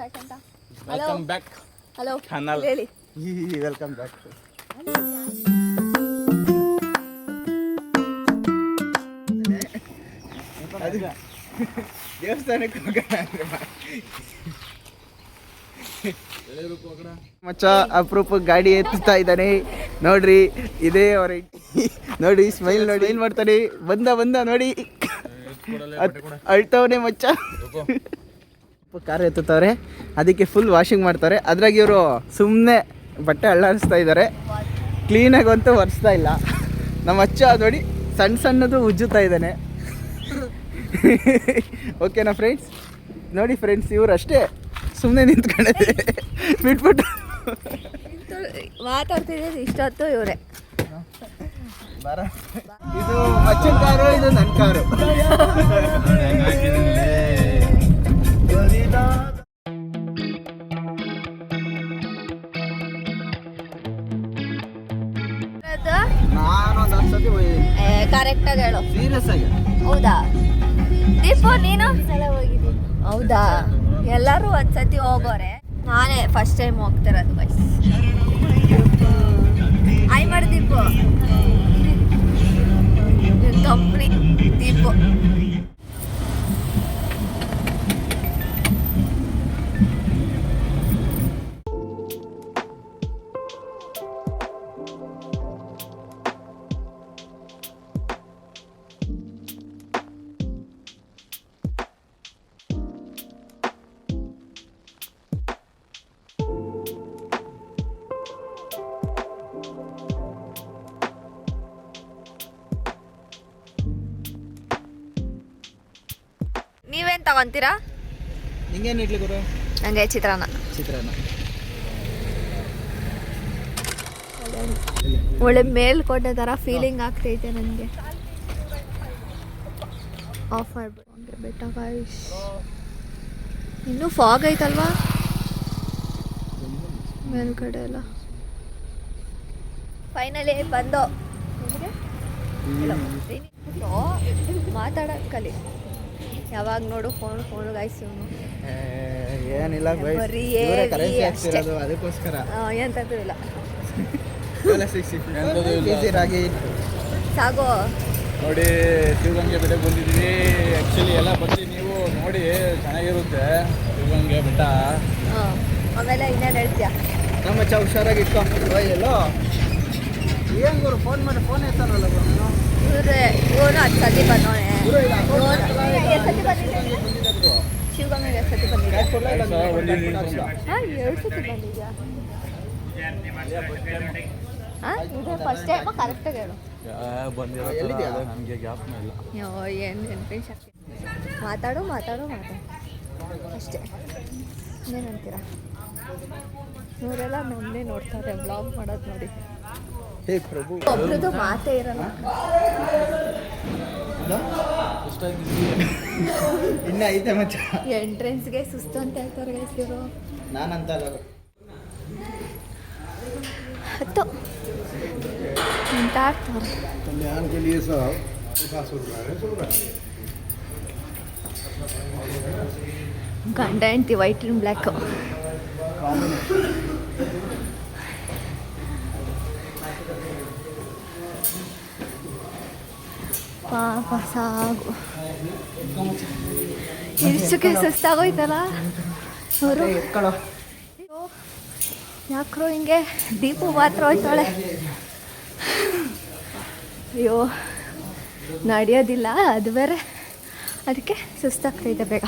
Back ಅಂತ. Welcome back hello channel. ಹೇಳಿ. Welcome back. ದೇವಸ್ಥಾನಕ್ಕೆ ಮಚ್ಚ ಅಪರೂಪ ಗಾಡಿ ಎತ್ತುತ್ತಾ ಇದ್ದಾನೆ ನೋಡ್ರಿ. ಇದೇ ಅವರ ನೋಡಿ, ಸ್ಮೈಲ್ ನೋಡಿ, ಏನ್ ಮಾಡ್ತಾನೆ. ಬಂದ ನೋಡಿ, ಅಳ್ತವನೆ ಮಚ್ಚ. ಕಾರ್ ಎತ್ತುತ್ತವ್ರೆ, ಅದಕ್ಕೆ ಫುಲ್ ವಾಷಿಂಗ್ ಮಾಡ್ತಾರೆ. ಅದ್ರಾಗ ಇವರು ಸುಮ್ಮನೆ ಬಟ್ಟೆ ಅಳ್ಳಾಡಿಸ್ತಾ ಇದ್ದಾರೆ, ಕ್ಲೀನಾಗಿ ಅಂತೂ ಒರೆಸ್ತಾ ಇಲ್ಲ. ನಮ್ಮ ಅಚ್ಚ ನೋಡಿ ಸಣ್ಣದು ಉಜ್ಜುತ್ತಾ ಇದ್ದಾನೆ. ಓಕೆನಾ ಫ್ರೆಂಡ್ಸ್? ನೋಡಿ ಫ್ರೆಂಡ್ಸ್, ಇವ್ರು ಅಷ್ಟೇ ಸುಮ್ಮನೆ ನಿಂತ್ಕೊಂಡಿದೆ, ಬಿಟ್ಬಿಟ್ಟು ಮಾತಾಡ್ತಿದ್ದೀವಿ ಇಷ್ಟೊತ್ತು ಇವರೇ. ಇದು ಅಚ್ಚನ ಕಾರು, ಇದು ನನ್ನ ಕಾರು. ನಾನೊಂದು 10 ಸತಿ ಕರೆಕ್ಟಾಗಿ ಹೇಳು. ಸೀರಿಯಸ್ ಆಗಿ. ಹೌದಾ ದೀಪು, ನೀನು ಹೌದಾ? ಎಲ್ಲರೂ ಒಂದ್ಸತಿ ಹೋಗೋರೆ, ನಾನೇ ಫಸ್ಟ್ ಟೈಮ್ ಹೋಗ್ತಿರೋದು. ಬಸ್ ಆಯ್ ಮಾಡಿ ದೀಪು, ಕಂಪ್ನಿ ದೀಪು. ನೀವೇನು ತಗೊಂತೀರಾ? ನಿಂಗೇನು ಇಡ್ಲಿ ಗುರು? ನನಗೆ ಚಿತ್ರಾನ್ನ. ಒಳ್ಳೆ ಮೇಲ್ಕೋಟೆ ಥರ ಫೀಲಿಂಗ್ ಆಗ್ತೈತೆ ನನಗೆ. ಆಫ್ ಮಾಡ್ಬಿಟ್ಟು ಬೆಟ್ಟ ಗಾಯ್ಸ್. ಇನ್ನೂ ಫಾಗ್ ಐತಲ್ವಾ ಮೇಲ್ಗಡೆ ಎಲ್ಲ. ಫೈನಲಿ ಬಂದು ಮಾತಾಡೋದು ಕಲಿ. ಯಾವಾಗ ನೋಡು ಫೋನ್ ಗಾಯ್ಸ್. ಏನಿಲ್ಲ, ಅದಕ್ಕೋಸ್ಕರ ಎಂತದ್ದು ಇಲ್ಲ. ಸಾಗೋ ನೋಡಿ, ಶಿವಗಂಗೆ ಬೆಟ್ಟಕ್ಕೆ ಬಂದಿದ್ದೀವಿ. ಆ್ಯಕ್ಚುಲಿ ಎಲ್ಲ ಬಂದು ನೀವು ನೋಡಿ, ಚೆನ್ನಾಗಿರುತ್ತೆ ಶಿವಗಂಗೆ ಬೆಟ್ಟ. ಆಮೇಲೆ ಇನ್ನೇನು ಹೇಳ್ತೀಯ? ನಮ್ಮ ಚ ಹುಷಾರಾಗಿ ಇಟ್ಕೊಂಡು ಎಲ್ಲೋ ಏನು ಗುರು ಫೋನ್ ಮಾಡಿ ಫೋನ್ ಎತ್ತಾರಲ್ಲ ಗುರು. ಇವನು 10 ಸತಿ ಬಂದವನೆ. ಶಿವಗಂಗೆಗೆ 10 ಸತಿ ಬಂದಿದ್ಯಾ? 2 ಸತಿ ಬಂದಿದ್ಯಾ? ಇದು ಫಸ್ಟ್ ಟೈಮ್. ಕರೆಕ್ಟಾಗಿ ಹೇಳು. ನನಗೆ ಗ್ಯಾಪ್ನ ಇಲ್ಲ. ಏನು ನೆನಪಿನ ಶಕ್ತಿ. ಮಾತಾಡು ಅಷ್ಟೇ. ಇನ್ನೇನಂತೀರಾ? ಇವರೆಲ್ಲ ನಮ್ಮನ್ನೇ ನೋಡ್ತಾರೆ, ಬ್ಲಾಗ್ ಮಾಡೋದು ನೋಡಿ. ಹೇ ಪ್ರಭು, ಒಬ್ರದ್ದು ಮಾತೇ ಇರಲ್ಲ. ಇನ್ನ ಐತೆ ಮಚ್ಚ. ಎಂಟ್ರೆನ್ಸ್ಗೆ ಸುಸ್ತು ಅಂತ ಹೇಳ್ತಾರೆ ಇವರು. ನಾನಂತ ಅಲ್ಲ, ಹತ್ತು ನಿಂತಾಡ್ತಾರೆ. ಗಂಡ ಹೆಂಡ್ತಿ ವೈಟ್ ಅಂಡ್ ಬ್ಲ್ಯಾಕ್. ಪಾಪ ಸಾಗು. ಇಷ್ಟಕ್ಕೆ ಸುಸ್ತಾಗೋಯ್ತಲ್ಲ ಅವರು. ಯಾಕ್ರೋ ಹಿಂಗೆ? ದೀಪು ಮಾತ್ರ ಹೋಯ್ತಾಳೆ. ಅಯ್ಯೋ ನಡೆಯೋದಿಲ್ಲ, ಅದು ಬೇರೆ, ಅದಕ್ಕೆ ಸುಸ್ತಾಗ್ತೈತೆ ಬೇಗ.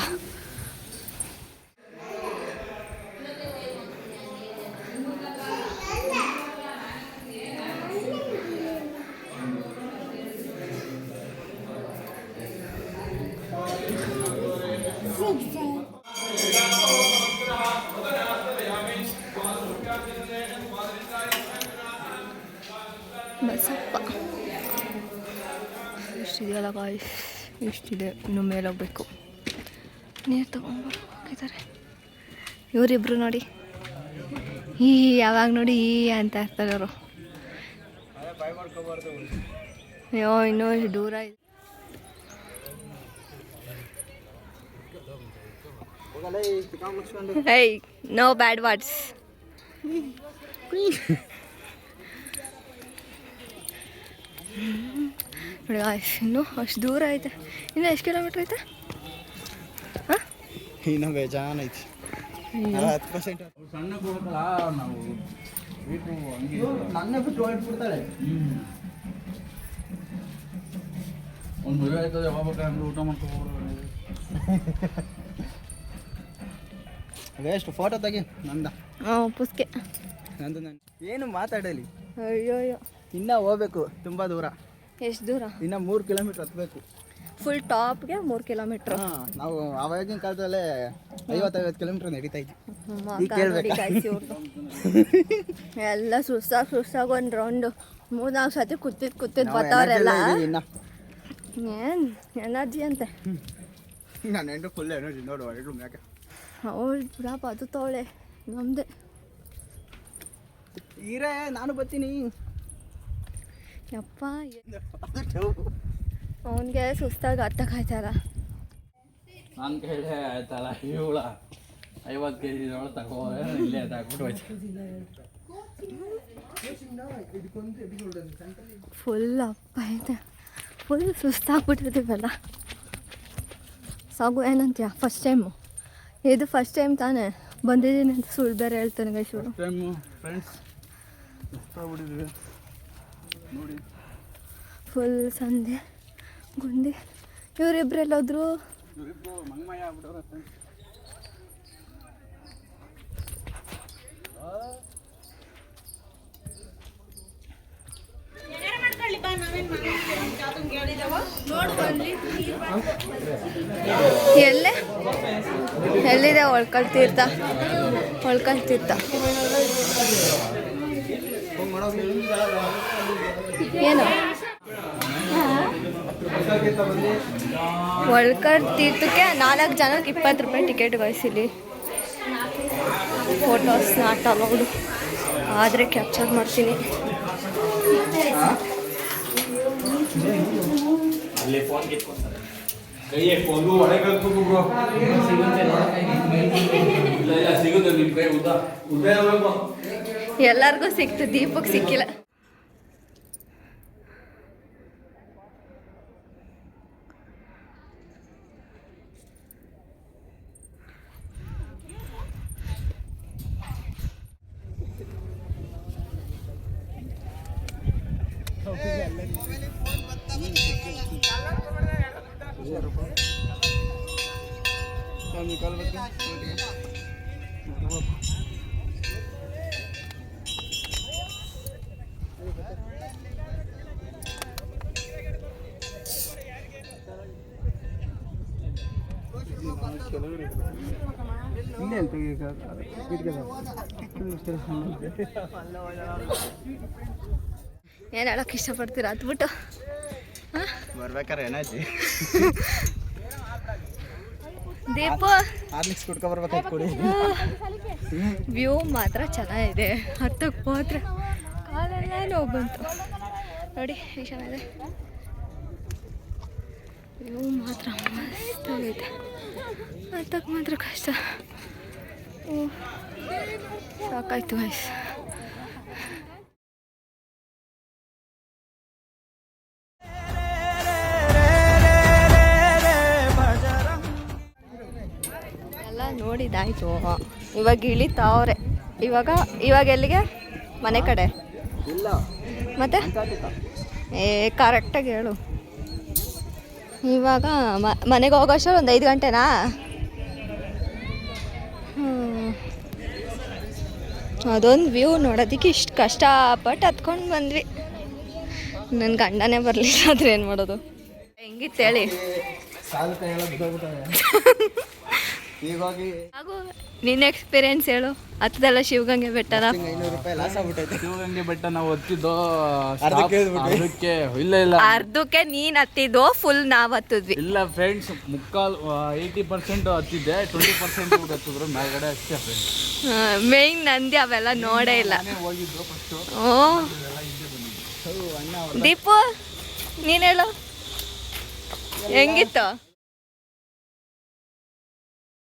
ಬಸಪ್ಪ ಇಷ್ಟಿದೆಯಲ್ಲ ಗಾಯ್ಸ್, ಇಷ್ಟಿದೆ. ಇನ್ನು ಮೇಲೆ ಹೋಗ್ಬೇಕು. ನೀರು ತಗೊಂಡ್ಬರ್ಬೇಕಾಗಿದ್ದಾರೆ ಇವರಿಬ್ರು. ನೋಡಿ, ಯಾವಾಗ ನೋಡಿ ಅಂತ ಇರ್ತಾರೆ ಅವರು. ಅಯ್ಯೋ ಇನ್ನೂ ದೂರ ಇದೆ. Hey no bad words. ಇನ್ನು ಅಷ್ಟು ದೂರ ಐತೆ. ಇನ್ನು ಎಷ್ಟು ಕಿಲೋಮೀಟ್ರ್ ಐತೆ? ಹಾಂ, ಇನ್ನು ಬೇಜಾನ್ ಐತಿ. 10% ಸಣ್ಣ ಕೊಡಕಲ್ಲ ನಾವು ನನ್ನ ಬಿಟ್ಟು ಹೊರಟ್ಬಿಡ್ತಾಳೆ. ಒಂದು ಮದುವೆ ಆಯ್ತದೆ, ಯಾವಾಗ ಬೇಕಾದ್ರೆ ಊಟ ಮಾಡ್ಕೊಂಡು ವೇಸ್ಟ್. ಫೋಟೋ ತೆಗಿ ನಂದ. ಪುಸ್ಕೆ ನಂದು ಏನು ಮಾತಾಡಲಿ. ಅಯ್ಯೋ ಇನ್ನೂ ಹೋಗ್ಬೇಕು ತುಂಬ ದೂರ. ಎಷ್ಟು ದೂರ? ಇನ್ನು 3 ಕಿಲೋಮೀಟ್ರ್ ಹತ್ಬೇಕು. ಫುಲ್ ಟಾಪ್ಗೆ 3 ಕಿಲೋಮೀಟ್ರ್. ಹಾಂ, ನಾವು ಆವಾಗಿನ ಕಾಲದಲ್ಲೇ 50 ಕಿಲೋಮೀಟ್ರ್ ನಡೀತಾ ಇದ್ವಿ. ಎಲ್ಲ ಸುಸ್ತಾಗಿ ಒಂದು ರೌಂಡು 3-4 ಸತಿ ಕೂತಿದ್ದು ಬರ್ತಾವ್ರೆಲ್ಲ. ಏನು ಎನರ್ಜಿ ಅಂತೆ. ನಾನು ಹೆಂಡ್ರು ಫುಲ್ ಎನರ್ಜಿ ನೋಡು ಎರಡು ಮ್ಯಾಕೆ. ಅವಳು ಬಿಡಪ್ಪ, ಅದು ತೋಳೆ ನಮ್ಮದೇ. ಈರೇ ನಾನು ಬರ್ತೀನಿ. ಯಪ್ಪ, ಅವನಿಗೆ ಸುಸ್ತಾಗಿ ಹತ್ತಕ್ಕಾಯ್ತಲ್ಲ. ನಾನು ಕೇಳಿ ಆಯ್ತಲ್ಲ, ಇವಳ 50 kg ತಗೋರೆ ಇಲ್ಲೇ ಹಾಕ್ಬಿಟ್ಟು ಹೋಯ್ತು. ಫುಲ್ ಅಪ್ಪ ಐತೆ, ಫುಲ್ ಸುಸ್ತಾಗ್ಬಿಟ್ಟಿರ್ತೀವಲ್ಲ. ಸಾಗು ಏನಂತೀಯ? ಫಸ್ಟ್ ಟೈಮು ಇದು, ಫಸ್ಟ್ ಟೈಮ್ ತಾನೇ ಬಂದಿದ್ದೀನಿ ಅಂತ ಸುಳ್ಳು ಬೇರೆ ಹೇಳ್ತಾನೆ ಗೈಶೂರು. ಫ್ರೆಂಡ್ಸ್ ಬಿಟ್ಟಿದ್ವಿ ನೋಡಿ. ಫುಲ್ ಸಂಧೆ ಗುಂಡಿ. ಇವರಿಬ್ರೆಲ್ಲೋದ್ರು? ಇವರಿಬ್ಬರು ಮಂಗಮಯ ಆಗ್ಬಿಟ್ಟವ್ರೆ ಫ್ರೆಂಡ್ಸ್. ಎಲ್ಲಿದೆ? ಒಳ್ಕಲ್ ತೀರ್ಥ. ಏನು ಒಳ್ಕಲ್ ತೀರ್ಥಕ್ಕೆ 4 ಜನಕ್ಕೆ 20 ರೂಪಾಯಿ ಟಿಕೆಟ್ ವಹಿಸಿಲಿ. ಫೋಟೋಸ್ ನಾಟ್ ಅಲೌಡ್, ಆದರೆ ಕ್ಯಾಪ್ಚರ್ ಮಾಡ್ತೀನಿ. ಎಲ್ಲರಿಗೂ ಸಿಕ್ತು, ದೀಪಕ್ಕೆ ಸಿಕ್ಕಿಲ್ಲ. ಏನು ಹೇಳಕ್ಕೆ ಇಷ್ಟಪಡ್ತೀರಾ ಹತ್ಬಿಟ್ಟು? ಬರ್ಬೇಕಾರೆ ಏನಾಯ್ತು? ದೀಪ ಹಾರ್ಲಿಕ್ಸ್ ಕುಡ್ಕೊಬರ್ಬೇಕಾಯ್ತು ಕೊಡಿ. ವ್ಯೂ ಮಾತ್ರ ಚೆನ್ನಾಗಿದೆ. ಹತ್ತಕ್ಕೆ ಹೋದ್ರೆ ಕಾಲೆಲ್ಲ ನೋವು ಬಂತು ನೋಡಿ. ಎಷ್ಟು ಚೆನ್ನಾಗಿದೆ ವ್ಯೂ, ಮಾತ್ರ ಮಸ್ತಾಗೈತೆ. ಹತ್ತಕ್ಕೆ ಮಾತ್ರ ಕಷ್ಟ. ಸಾಕಾಯ್ತು ವಯಸ್ಸು. ಎಲ್ಲ ನೋಡಿದಾಯ್ತು. ಇವಾಗ ಇಳಿತಾವ್ರೆ. ಇವಾಗ ಎಲ್ಲಿಗೆ? ಮನೆ ಕಡೆ ಇಲ್ಲ ಮತ್ತೆ? ಕರೆಕ್ಟಾಗಿ ಹೇಳು. ಇವಾಗ ಮನೆಗೆ ಹೋಗೋಷ್ಟು ಒಂದು 5 ಗಂಟೆನಾ? ಅದೊಂದು ವ್ಯೂ ನೋಡೋದಕ್ಕೆ ಇಷ್ಟು ಕಷ್ಟಪಟ್ಟು ಹತ್ಕೊಂಡು ಬಂದ್ವಿ. ನನ್ನ ಗಂಡನೇ ಬರಲಿಲ್ಲ ಆದರೆ ಏನು ಮಾಡೋದು? ಹೆಂಗಿತ್ತು ಹೇಳಿ. ಹಾಗೂ ನಿನ್ನ ಎಕ್ಸ್ಪೀರಿಯನ್ಸ್ ಹೇಳು. ಹತ್ತದಲ್ಲ ಶಿವಗಂಗೆ ಬೆಟ್ಟನ? 500 ರೂಪಾಯಿ ಲಾಸ್ ಆಗ್ಬಿಟ್ಟೈತೆ. ಶಿವಗಂಗೆ ಬೆಟ್ಟ ನಾವು ಹತ್ತಿದ್ದು ಅರ್ಧಕ್ಕೆ. ಇಲ್ಲ ಅರ್ಧಕ್ಕೆ ನೀನು ಹತ್ತಿದ್ದು, ಫುಲ್ ನಾವು ಹತ್ತಿದ್ವಿ. ಇಲ್ಲ ಫ್ರೆಂಡ್ಸ್, 80% ಹತ್ತಿದ್ದೆ, 20% ಹತ್ತಿದ್ರು ಮೇಲ್ಗಡೆ ಅಷ್ಟೇ ಫ್ರೆಂಡ್ಸ್. ಮೇಯ್ನ್ ನಂದಿ ಅವೆಲ್ಲ ನೋಡೇ ಇಲ್ಲ. ಹೋಗಿದ್ದು ಫಸ್ಟು. ಓ ದೀಪು ನೀನು ಹೇಳು ಹೆಂಗಿತ್ತು?